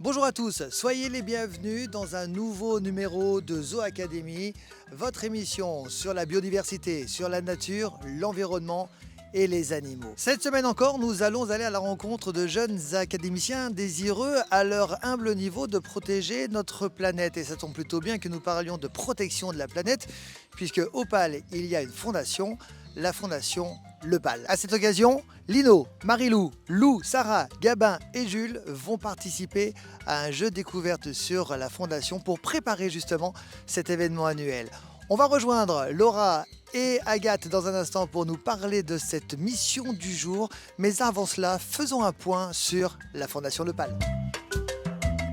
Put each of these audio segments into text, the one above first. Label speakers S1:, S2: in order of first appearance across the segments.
S1: Bonjour à tous, soyez les bienvenus dans un nouveau numéro de Zoo Academy, votre émission sur la biodiversité, sur la nature, l'environnement et les animaux. Cette semaine encore, nous allons aller à la rencontre de jeunes académiciens désireux à leur humble niveau de protéger notre planète. Et ça tombe plutôt bien que nous parlions de protection de la planète, puisque au PAL, il y a une fondation, la fondation Le PAL. À cette occasion, Lino, Marilou, Lou, Sarah, Gabin et Jules vont participer à un jeu découverte sur la fondation pour préparer justement cet événement annuel. On va rejoindre Laura et Agathe dans un instant pour nous parler de cette mission du jour. Mais avant cela, faisons un point sur la fondation Le PAL.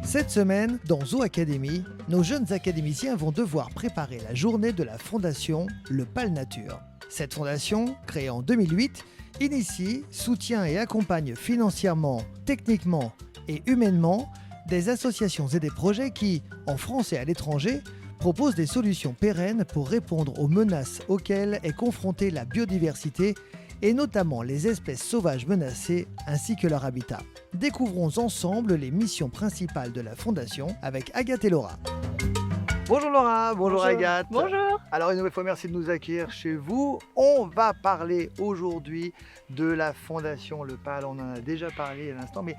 S1: Cette semaine, dans Zoo Academy, nos jeunes académiciens vont devoir préparer la journée de la fondation Le PAL Nature. Cette fondation, créée en 2008, initie, soutient et accompagne financièrement, techniquement et humainement des associations et des projets qui, en France et à l'étranger, proposent des solutions pérennes pour répondre aux menaces auxquelles est confrontée la biodiversité et notamment les espèces sauvages menacées ainsi que leur habitat. Découvrons ensemble les missions principales de la Fondation avec Agathe et Laura. Bonjour Laura, bonjour Agathe.
S2: Bonjour.
S1: Alors une nouvelle fois, merci de nous accueillir chez vous. On va parler aujourd'hui de la Fondation Le PAL. On en a déjà parlé à l'instant, mais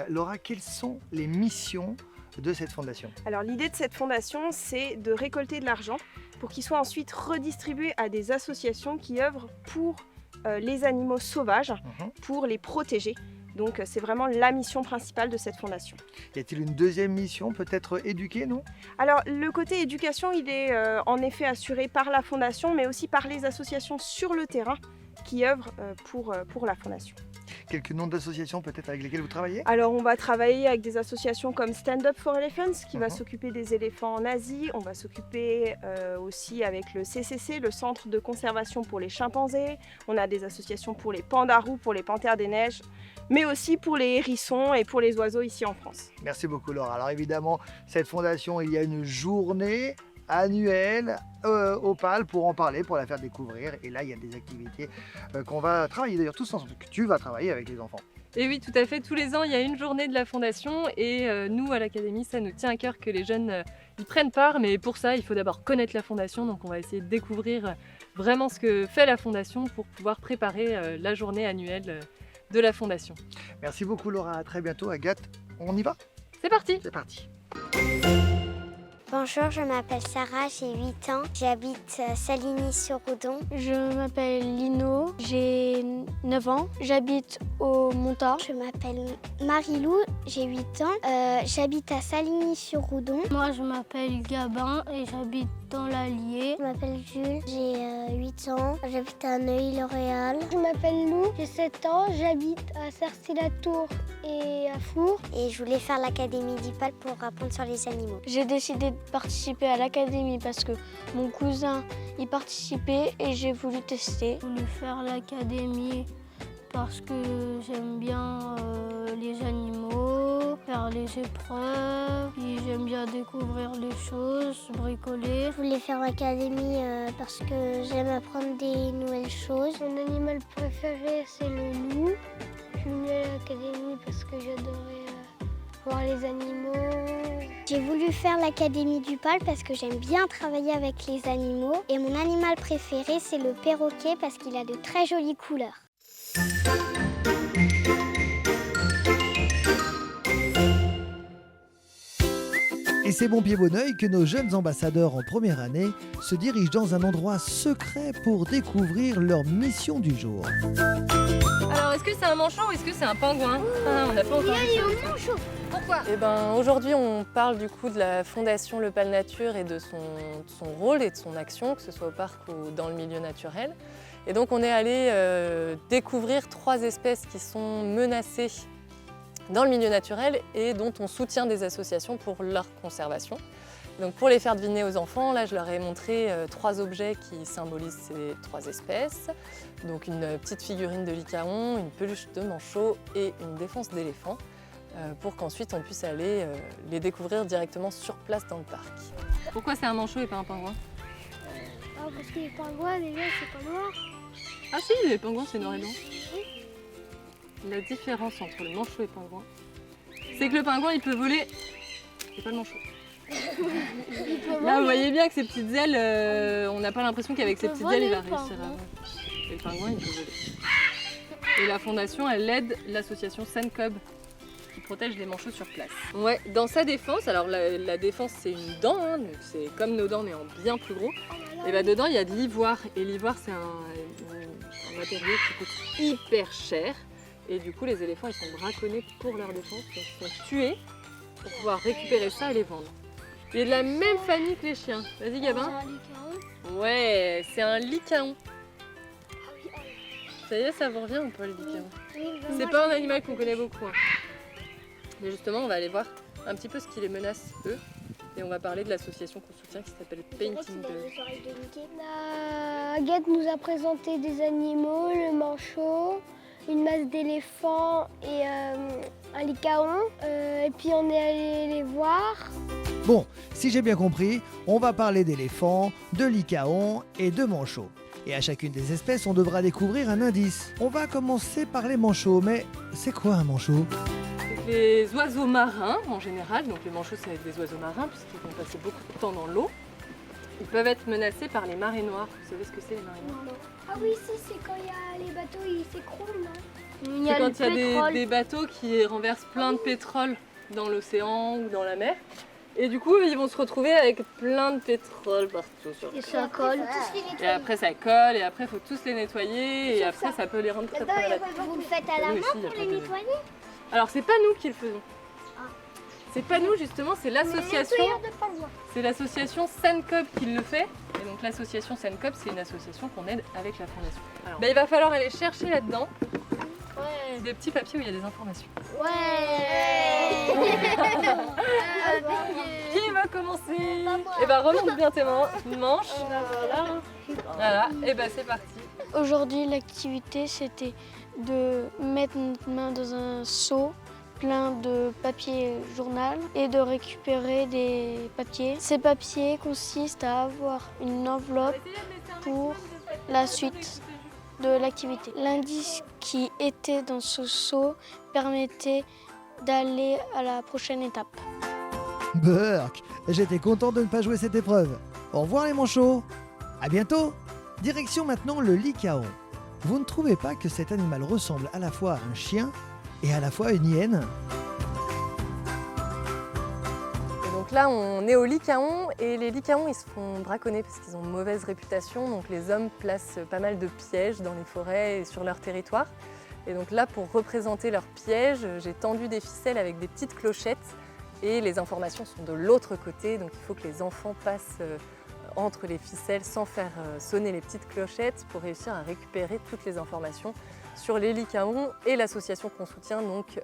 S1: Laura, quelles sont les missions de cette fondation?
S2: Alors l'idée de cette fondation, c'est de récolter de l'argent pour qu'il soit ensuite redistribué à des associations qui œuvrent pour les animaux sauvages, pour les protéger. Donc c'est vraiment la mission principale de cette fondation.
S1: Y a-t-il une deuxième mission, peut-être éduquer, non?
S2: Alors le côté éducation, il est en effet assuré par la fondation, mais aussi par les associations sur le terrain qui œuvrent pour la fondation.
S1: Quelques noms d'associations peut-être avec lesquelles vous travaillez?
S2: Alors on va travailler avec des associations comme Stand Up for Elephants qui va s'occuper des éléphants en Asie. On va s'occuper aussi avec le CCC, le Centre de conservation pour les chimpanzés. On a des associations pour les pandarous, pour les panthères des neiges, mais aussi pour les hérissons et pour les oiseaux ici en France.
S1: Merci beaucoup Laura. Alors évidemment, cette fondation, il y a une journée annuelle au PAL pour en parler, pour la faire découvrir. Et là, il y a des activités qu'on va travailler d'ailleurs tous ensemble, que tu vas travailler avec les enfants.
S3: Et oui, tout à fait. Tous les ans, il y a une journée de la Fondation et nous, à l'Académie, ça nous tient à cœur que les jeunes y prennent part. Mais pour ça, il faut d'abord connaître la Fondation. Donc on va essayer de découvrir vraiment ce que fait la Fondation pour pouvoir préparer la journée annuelle de la Fondation.
S1: Merci beaucoup Laura, à très bientôt. Agathe, on y va?
S3: C'est parti!
S1: C'est parti.
S4: Bonjour, je m'appelle Sarah, j'ai 8 ans, j'habite Saligny-sur-Oudon.
S5: Je m'appelle Lino, j'ai 9 ans, j'habite au Montant.
S4: Je m'appelle Marilou, j'ai 8 ans, j'habite à Saligny-sur-Oudon.
S5: Moi je m'appelle Gabin et j'habite dans l'Allier.
S4: Je m'appelle Jules, j'ai 8 ans, j'habite à Neuilly-L'Oréal.
S5: Je m'appelle Lou, j'ai 7 ans, j'habite à Cercy-la-Tour et à Four.
S4: Et je voulais faire l'Académie du PAL pour apprendre sur les animaux.
S5: J'ai décidé de participer à l'Académie parce que mon cousin y participait et j'ai voulu tester. J'ai voulu faire l'Académie parce que j'aime bien les animaux, faire les épreuves, puis j'aime bien découvrir les choses, bricoler.
S4: Je voulais faire l'Académie parce que j'aime apprendre des nouvelles choses.
S5: Mon animal préféré, c'est le loup. Je suis venue à l'Académie parce que j'adorais voir les animaux.
S4: J'ai voulu faire l'Académie du PAL parce que j'aime bien travailler avec les animaux. Et mon animal préféré, c'est le perroquet parce qu'il a de très jolies couleurs.
S1: Et c'est bon pied bon oeil que nos jeunes ambassadeurs en première année se dirigent dans un endroit secret pour découvrir leur mission du jour.
S3: Alors, est-ce que c'est un manchot ou est-ce que c'est un pingouin? On n'a pas encore vu ça.
S2: Pourquoi?
S3: Eh ben, aujourd'hui, on parle du coup de la Fondation Le PAL Nature et de son rôle et de son action, que ce soit au parc ou dans le milieu naturel. Et donc, on est allé découvrir 3 espèces qui sont menacées dans le milieu naturel et dont on soutient des associations pour leur conservation. Donc pour les faire deviner aux enfants, là je leur ai montré 3 objets qui symbolisent ces 3 espèces. Donc une petite figurine de licaon, une peluche de manchot et une défense d'éléphant pour qu'ensuite on puisse aller les découvrir directement sur place dans le parc. Pourquoi c'est un manchot et pas un pingouin?
S5: Parce que les pingouins, déjà, c'est pas noir.
S3: Ah si, les pingouins c'est noir et blanc. La différence entre le manchot et le pingouin, c'est que le pingouin il peut voler. C'est pas le manchot. Là vous voyez bien que ses petites ailes, on n'a pas l'impression qu'avec ses petites ailes il va réussir à voler. Et le pingouin il peut voler. Et la fondation elle aide l'association Sencub qui protège les manchots sur place. Ouais, dans sa défense, alors la défense c'est une dent, hein, donc c'est comme nos dents mais en bien plus gros. Et bah dedans il y a de l'ivoire et l'ivoire c'est un matériau qui coûte hyper cher. Et du coup, les éléphants, ils sont braconnés pour leur défense, donc ils sont tués pour pouvoir récupérer ça et les vendre. Il est de la même famille que les chiens. Vas-y, Gabin. Ouais, c'est un lycaon. Ça y est, ça vous revient ou pas, le lycaon? C'est pas un animal qu'on connaît beaucoup. Hein. Mais justement, on va aller voir un petit peu ce qui les menace, eux. Et on va parler de l'association qu'on soutient qui s'appelle Painting Dog.
S5: La guette nous a présenté des animaux, le manchot, une masse d'éléphants et un lycaon. Et puis on est allé les voir.
S1: Bon, si j'ai bien compris, on va parler d'éléphants, de lycaons et de manchots. Et à chacune des espèces, on devra découvrir un indice. On va commencer par les manchots, mais c'est quoi un manchot?
S3: Les oiseaux marins en général, donc les manchots c'est des oiseaux marins puisqu'ils vont passer beaucoup de temps dans l'eau. Ils peuvent être menacés par les marées noires. Vous savez ce que c'est les marées noires?
S5: Ah oui, c'est quand il y a les bateaux, ils s'écroulent, non?
S3: C'est quand il y a des bateaux qui renversent plein de pétrole dans l'océan ou dans la mer. Et du coup, ils vont se retrouver avec plein de pétrole partout sur le
S5: Et ça colle.
S3: Et après ça colle, et après il faut tous les nettoyer, et après ça peut les rendre très très malades.
S5: Vous le faites à la main pour les nettoyer?
S3: Alors c'est pas nous qui le faisons. C'est pas nous justement, c'est l'association. C'est l'association Sencub qui le fait. Et donc l'association Sencub, c'est une association qu'on aide avec la fondation. Alors, il va falloir aller chercher là-dedans des petits papiers où il y a des informations.
S5: Ouais.
S3: Qui va commencer? Et bah remonte bien tes manches. Voilà, et bah c'est parti.
S5: Aujourd'hui, l'activité, c'était de mettre notre main dans un seau plein de papier journal et de récupérer des papiers. Ces papiers consistent à avoir une enveloppe pour la suite de l'activité. L'indice qui était dans ce seau permettait d'aller à la prochaine étape.
S1: Burk, j'étais content de ne pas jouer cette épreuve. Au revoir les manchots. À bientôt. Direction maintenant le lycaon. Vous ne trouvez pas que cet animal ressemble à la fois à un chien et à la fois à une hyène?
S3: Et donc là, on est au lycaon et les lycaons, ils se font braconner parce qu'ils ont une mauvaise réputation. Donc les hommes placent pas mal de pièges dans les forêts et sur leur territoire. Et donc là, pour représenter leurs pièges, j'ai tendu des ficelles avec des petites clochettes et les informations sont de l'autre côté. Donc il faut que les enfants passent entre les ficelles sans faire sonner les petites clochettes pour réussir à récupérer toutes les informations sur les lycaons et l'association qu'on soutient, donc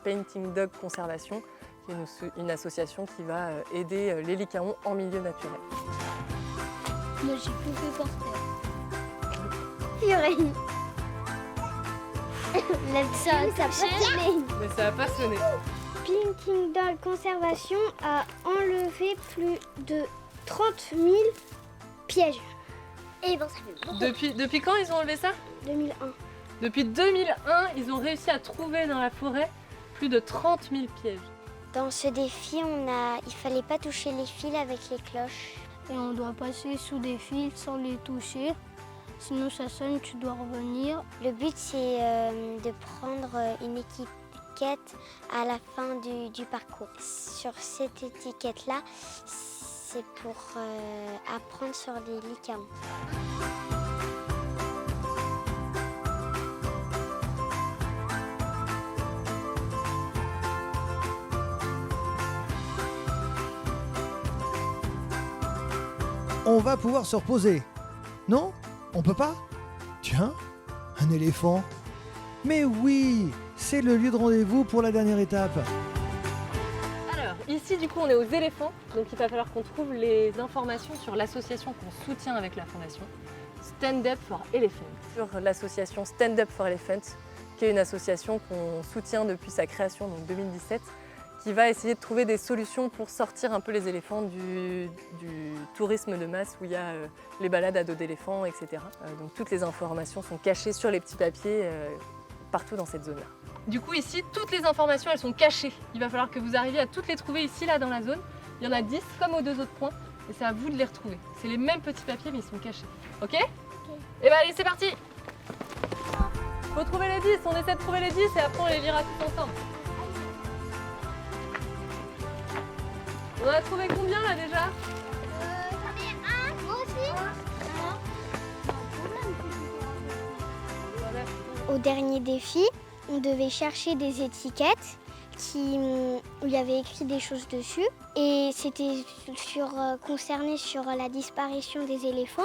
S3: Painting Dog Conservation, qui est une association qui va aider les lycaons en milieu naturel.
S5: Moi, j'ai tout fait par terre.
S3: Mais ça a pas sonné.
S4: Painting Dog Conservation a enlevé plus de 30 000 pièges. Et bon, ça fait beaucoup.
S3: Depuis quand ils ont enlevé ça?
S4: 2001.
S3: Depuis 2001, ils ont réussi à trouver dans la forêt plus de 30 000 pièges.
S4: Dans ce défi, il fallait pas toucher les fils avec les cloches.
S5: Et on doit passer sous des fils sans les toucher. Sinon ça sonne, tu dois revenir.
S4: Le but, c'est de prendre une étiquette à la fin du parcours. Sur cette étiquette-là, c'est pour apprendre sur les lycaons.
S1: On va pouvoir se reposer. Non? On peut pas? Tiens, un éléphant. Mais oui, c'est le lieu de rendez-vous pour la dernière étape.
S3: Alors, ici, du coup, on est aux éléphants. Donc, il va falloir qu'on trouve les informations sur l'association qu'on soutient avec la fondation Stand Up for Elephants. Sur l'association Stand Up for Elephants, qui est une association qu'on soutient depuis sa création, donc 2017, qui va essayer de trouver des solutions pour sortir un peu les éléphants du tourisme de masse où il y a les balades à dos d'éléphants, etc. Donc, toutes les informations sont cachées sur les petits papiers partout dans cette zone-là. Du coup ici, toutes les informations elles sont cachées. Il va falloir que vous arriviez à toutes les trouver ici là dans la zone. Il y en a 10 comme aux 2 autres points et c'est à vous de les retrouver. C'est les mêmes petits papiers mais ils sont cachés. Ok? Et bah allez, c'est parti! Faut trouver les 10, on essaie de trouver les 10 et après on les lira tous ensemble. On a trouvé combien là déjà?
S4: J'en ai un, moi aussi. Au dernier défi, on devait chercher des étiquettes où il y avait écrit des choses dessus. Et c'était concerné sur la disparition des éléphants.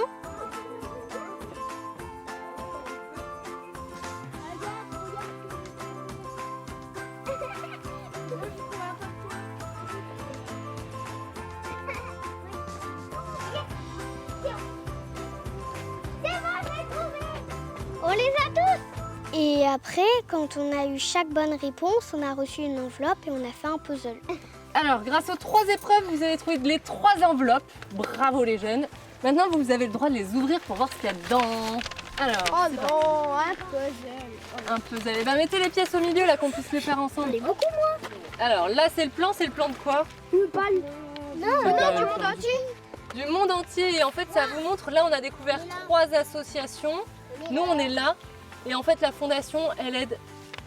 S4: On les a tous! Et après, quand on a eu chaque bonne réponse, on a reçu une enveloppe et on a fait un puzzle.
S3: Alors, grâce aux 3 épreuves, vous avez trouvé les 3 enveloppes. Bravo les jeunes. Maintenant, vous avez le droit de les ouvrir pour voir ce qu'il y a dedans. Alors,
S5: Oh non, un puzzle.
S3: un puzzle. Eh ben, mettez les pièces au milieu là qu'on puisse les faire ensemble.
S5: C'est beaucoup moins.
S3: Alors là, c'est le plan de quoi?
S5: Non, du monde entier.
S3: Du monde entier. Et en fait, ça vous montre, là, on a découvert 3 associations. Nous, on est là. Et en fait, la fondation, elle aide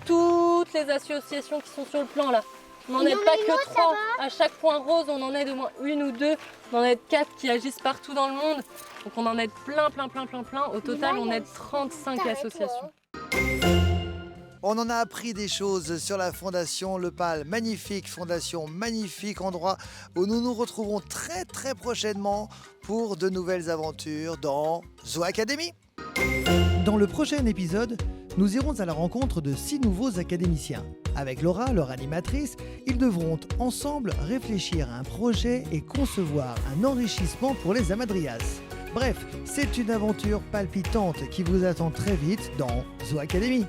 S3: toutes les associations qui sont sur le plan là. On n'en aide pas que 3. À chaque point rose, on en aide au moins 1 ou 2. On en aide 4 qui agissent partout dans le monde. Donc on en aide plein. Au total, on aide 35 associations.
S1: On en a appris des choses sur la Fondation Le Pal. Magnifique fondation, magnifique endroit où nous nous retrouverons très prochainement pour de nouvelles aventures dans Zoo Academy. Dans le prochain épisode, nous irons à la rencontre de 6 nouveaux académiciens. Avec Laura, leur animatrice, ils devront ensemble réfléchir à un projet et concevoir un enrichissement pour les Hamadryas. Bref, c'est une aventure palpitante qui vous attend très vite dans Zoo Academy.